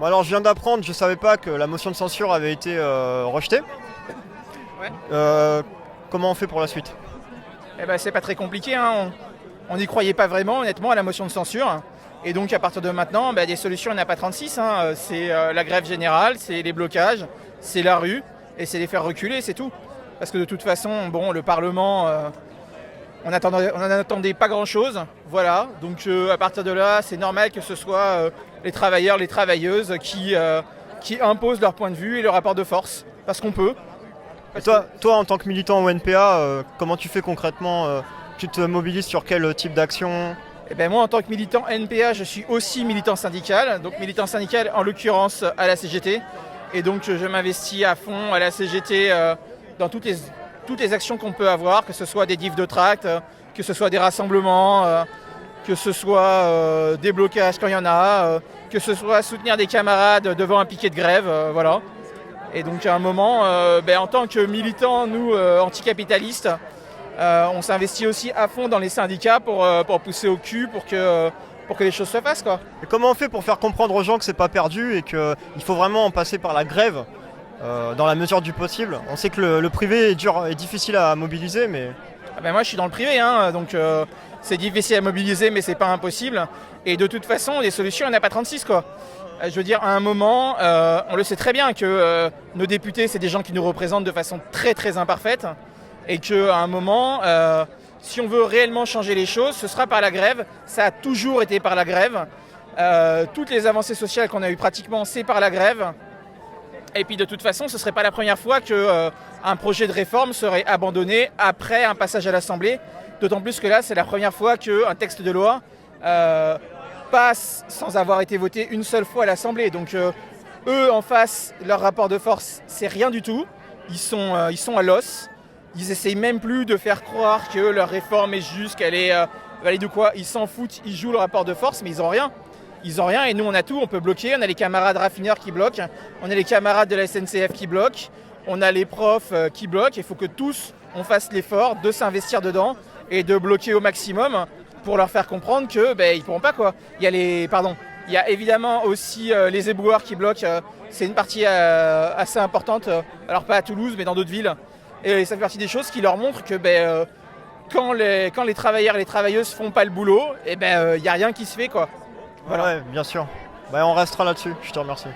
Bon, alors je viens d'apprendre, je savais pas que la motion de censure avait été rejetée. Ouais. Euh, Comment on fait pour la suite? Eh ben, c'est pas très compliqué, hein. On n'y croyait pas vraiment, honnêtement, à la motion de censure. Et donc, à partir de maintenant, des solutions, il n'y en a pas 36, hein. C'est la grève générale, c'est les blocages, c'est la rue, et c'est les faire reculer, c'est tout. Parce que de toute façon, bon, le Parlement, on n'en attendait pas grand-chose. Voilà. Donc, à partir de là, c'est normal que ce soit les travailleurs, les travailleuses qui imposent leur point de vue et leur rapport de force. Parce qu'on peut. Et toi, en tant que militant au NPA, comment tu fais concrètement? Tu te mobilises sur quel type d'action? Eh ben moi, en tant que militant NPA, je suis aussi militant syndical. Donc militant syndical, en l'occurrence, à la CGT. Et donc, je m'investis à fond à la CGT dans toutes les actions qu'on peut avoir, que ce soit des diffs de tract, que ce soit des rassemblements, que ce soit des blocages quand il y en a, que ce soit soutenir des camarades devant un piquet de grève, voilà. Et donc à un moment, en tant que militants, nous, anticapitalistes, on s'investit aussi à fond dans les syndicats pour pousser au cul, pour que les choses se fassent, quoi. Et comment on fait pour faire comprendre aux gens que c'est pas perdu et qu'il faut vraiment en passer par la grève dans la mesure du possible? On sait que le privé est dur et difficile à mobiliser, mais... Moi je suis dans le privé, hein, donc c'est difficile à mobiliser, mais c'est pas impossible. Et de toute façon, des solutions, il n'y en a pas 36, quoi. Je veux dire, à un moment, on le sait très bien que nos députés, c'est des gens qui nous représentent de façon très très imparfaite. Et qu'à un moment, si on veut réellement changer les choses, ce sera par la grève. Ça a toujours été par la grève. Toutes les avancées sociales qu'on a eues pratiquement, c'est par la grève. Et puis de toute façon, ce ne serait pas la première fois qu'un projet de réforme serait abandonné après un passage à l'Assemblée. D'autant plus que là, c'est la première fois qu'un texte de loi passe sans avoir été voté une seule fois à l'Assemblée. Donc eux, en face, leur rapport de force, c'est rien du tout. Ils sont à l'os. Ils essayent même plus de faire croire que leur réforme est juste, qu'elle est valide ou quoi. Ils s'en foutent, ils jouent le rapport de force, mais ils n'ont rien. Ils n'ont rien et nous on a tout, on peut bloquer. On a les camarades raffineurs qui bloquent, on a les camarades de la SNCF qui bloquent, on a les profs qui bloquent. Il faut que tous on fasse l'effort de s'investir dedans et de bloquer au maximum pour leur faire comprendre que ils pourront pas, quoi. Il y a évidemment aussi les éboueurs qui bloquent. C'est une partie assez importante. Alors pas à Toulouse, mais dans d'autres villes. Et ça fait partie des choses qui leur montrent que quand les travailleurs et les travailleuses font pas le boulot, il n'y a rien qui se fait, quoi. Voilà. Ouais, bien sûr. On restera là-dessus, je te remercie.